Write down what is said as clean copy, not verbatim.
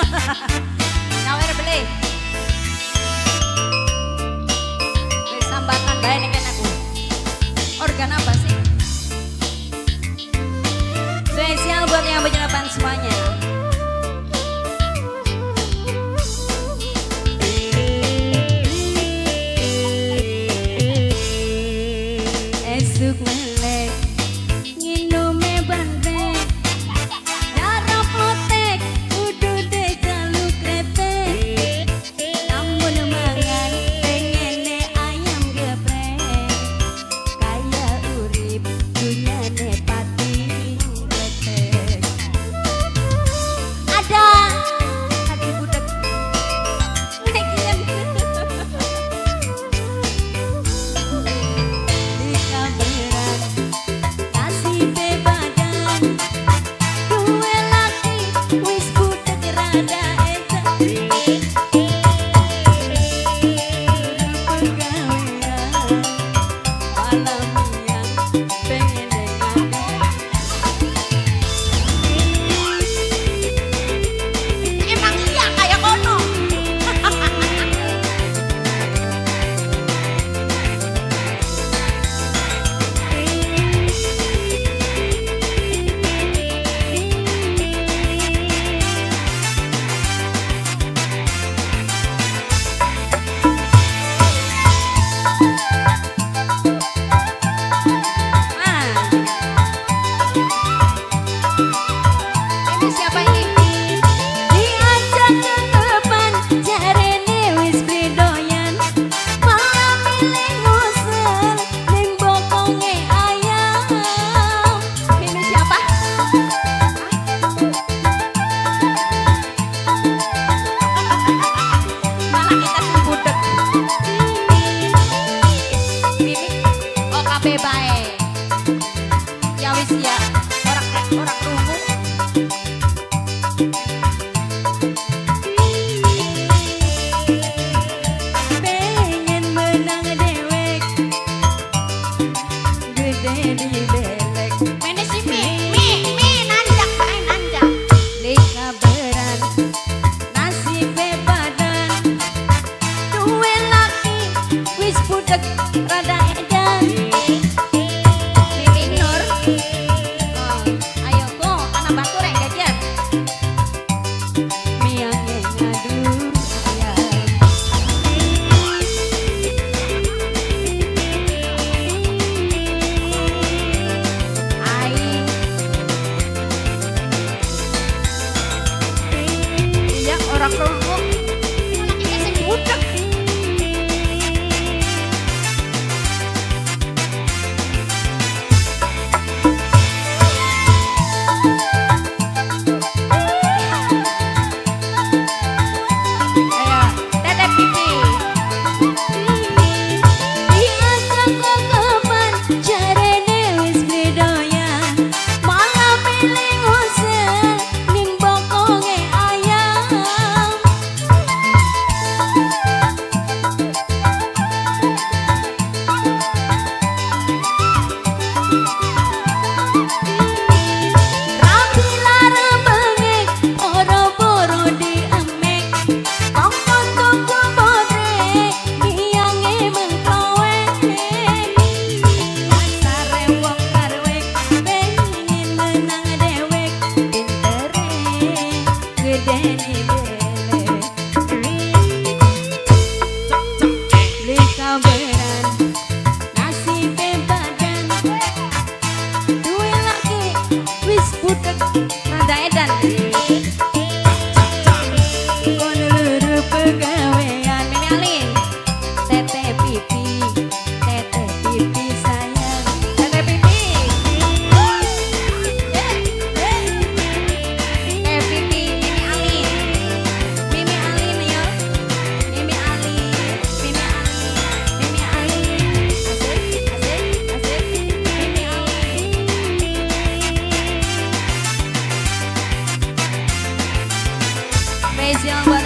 Nyawer beli. Wis sambatan bae ning kene aku. Organ apa sih? Spesial buat yang berjelapan semuanya. Esuk melek nginume bandrek darah potek kudu deh jalu kretek namun mangan pengene ayam geprek kaya urip dunyane pati letek ada hati budek nekian bae. Ya wis ya, orang rungu. Pengen menang dewek, gede di belek. Mene si mi nanjak bae nanjak. Lika beran, nasib badan, duwe laki, wis budek rada edan. Orang rungu anaknya sing budek. Ayo, tetep pipi. Diajak kokopan jarene wis bedoyan malah pilih ngusel ning bokonge ayam. Rada edan. Konuluru pegawean Mimi Alin. Tete pipi sayang. Tete pipi. Tete pipi Mimi Alin yo. Mimi Alin. Mimi Alin. Asik. Mimi Alin. Spesial buat